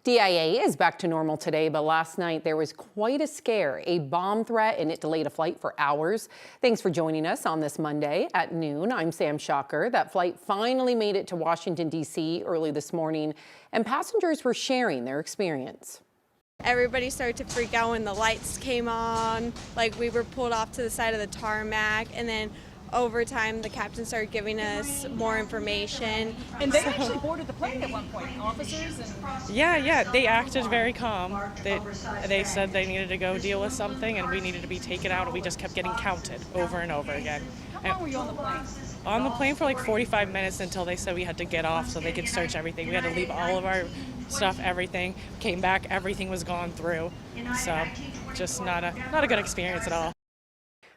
DIA is back to normal today, but last night there was quite a scare, a bomb threat, and it delayed a flight for hours. Thanks for joining us on this Monday at noon. I'm Sam Shocker. That flight finally made it to Washington, D.C. early this morning, and passengers were sharing their experience. Everybody started to freak out when the lights came on, like we were pulled off to the side of the tarmac, and then over time the captain started giving us more information. And they actually boarded the plane at one point, officers and... Yeah, they acted very calm. They said they needed to go deal with something and we needed to be taken out, and we just kept getting counted over and over again. How long were you on the plane? On the plane for like 45 minutes until they said we had to get off so they could search everything. We had to leave all of our stuff, everything. Came back, everything was gone through. So just not a good experience at all.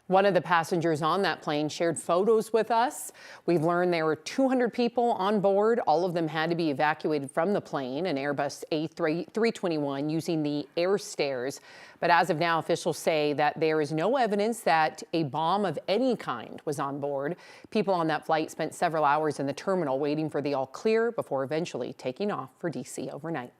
One of the passengers on that plane shared photos with us. We've learned there were 200 people on board. All of them had to be evacuated from the plane, an Airbus A321, using the air stairs. But as of now, officials say that there is no evidence that a bomb of any kind was on board. People on that flight spent several hours in the terminal waiting for the all clear before eventually taking off for D.C. overnight.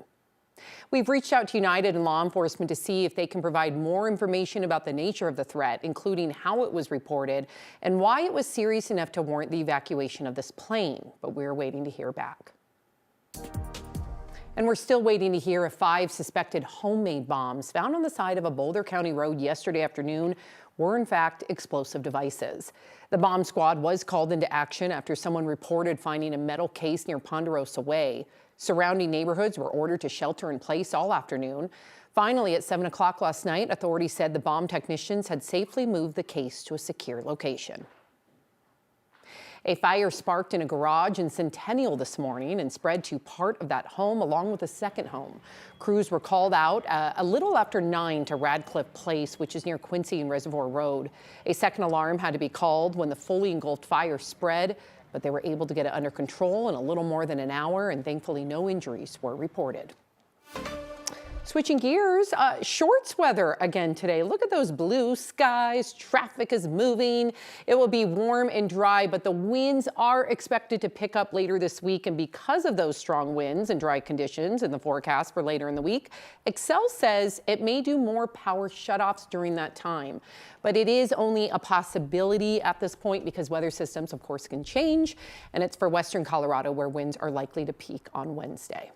We've reached out to United and law enforcement to see if they can provide more information about the nature of the threat, including how it was reported and why it was serious enough to warrant the evacuation of this plane. But we're waiting to hear back. And we're still waiting to hear if 5 suspected homemade bombs found on the side of a Boulder County road yesterday afternoon were in fact explosive devices. The bomb squad was called into action after someone reported finding a metal case near Ponderosa Way. Surrounding neighborhoods were ordered to shelter in place all afternoon. Finally, at 7 o'clock last night, authorities said the bomb technicians had safely moved the case to a secure location. A fire sparked in a garage in Centennial this morning and spread to part of that home along with a second home. Crews were called out a little after 9 to Radcliffe Place, which is near Quincy and Reservoir Road. A second alarm had to be called when the fully engulfed fire spread, but they were able to get it under control in a little more than an hour, and thankfully no injuries were reported. Switching gears, shorts weather again today. Look at those blue skies. Traffic is moving. It will be warm and dry, but the winds are expected to pick up later this week. And because of those strong winds and dry conditions in the forecast for later in the week, Excel says it may do more power shutoffs during that time. But it is only a possibility at this point because weather systems, of course, can change. And it's for western Colorado where winds are likely to peak on Wednesday.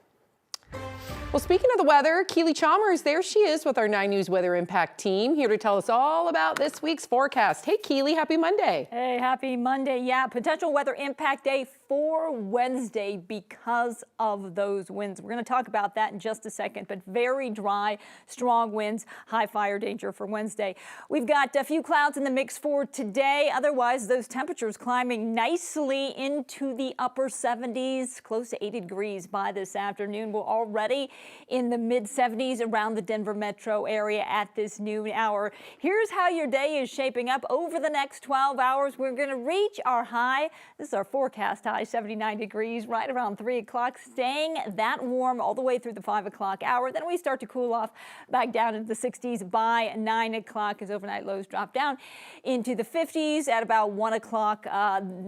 Well, speaking of the weather, Keely Chalmers, there she is with our 9 News Weather Impact team, here to tell us all about this week's forecast. Hey, Keely, happy Monday. Hey, happy Monday. Yeah, potential weather impact day for Wednesday because of those winds. We're going to talk about that in just a second, but very dry, strong winds, high fire danger for Wednesday. We've got a few clouds in the mix for today. Otherwise, those temperatures climbing nicely into the upper 70s, close to 80 degrees by this afternoon. We're already in the mid-70s around the Denver metro area at this noon hour. Here's how your day is shaping up over the next 12 hours. We're going to reach our high. This is our forecast high, 79 degrees, right around 3 o'clock, staying that warm all the way through the 5 o'clock hour. Then we start to cool off back down into the 60s by 9 o'clock as overnight lows drop down into the 50s at about 1 o'clock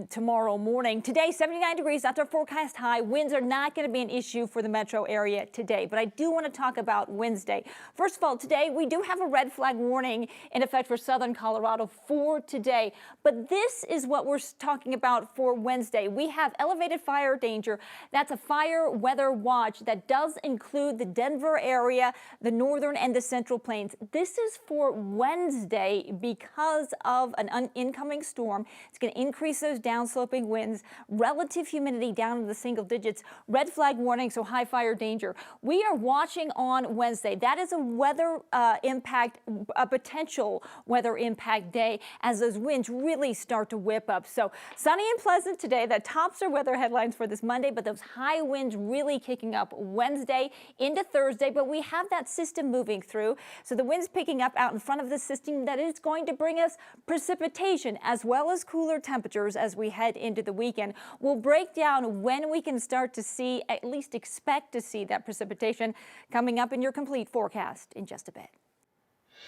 tomorrow morning. Today, 79 degrees. That's our forecast high. Winds are not going to be an issue for the metro area today, but I do want to talk about Wednesday. First of all, today we do have a red flag warning in effect for southern Colorado for today, but this is what we're talking about for Wednesday. We have elevated fire danger. That's a fire weather watch that does include the Denver area, the northern and the central plains. This is for Wednesday because of an incoming storm. It's going to increase those downsloping winds, relative humidity down in the single digits, red flag warning, so high fire danger. We are watching on Wednesday. That is a weather impact, a potential weather impact day as those winds really start to whip up. So sunny and pleasant today. That tops our weather headlines for this Monday, but those high winds really kicking up Wednesday into Thursday. But we have that system moving through. So the winds picking up out in front of the system that is going to bring us precipitation as well as cooler temperatures as we head into the weekend. We'll break down when we can start to see, at least expect to see that precipitation coming up in your complete forecast in just a bit.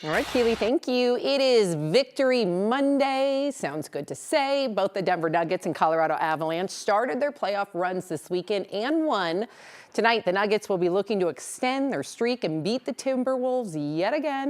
All right, Keely, thank you. It is Victory Monday. Sounds good to say. Both the Denver Nuggets and Colorado Avalanche started their playoff runs this weekend and won. Tonight, the Nuggets will be looking to extend their streak and beat the Timberwolves yet again.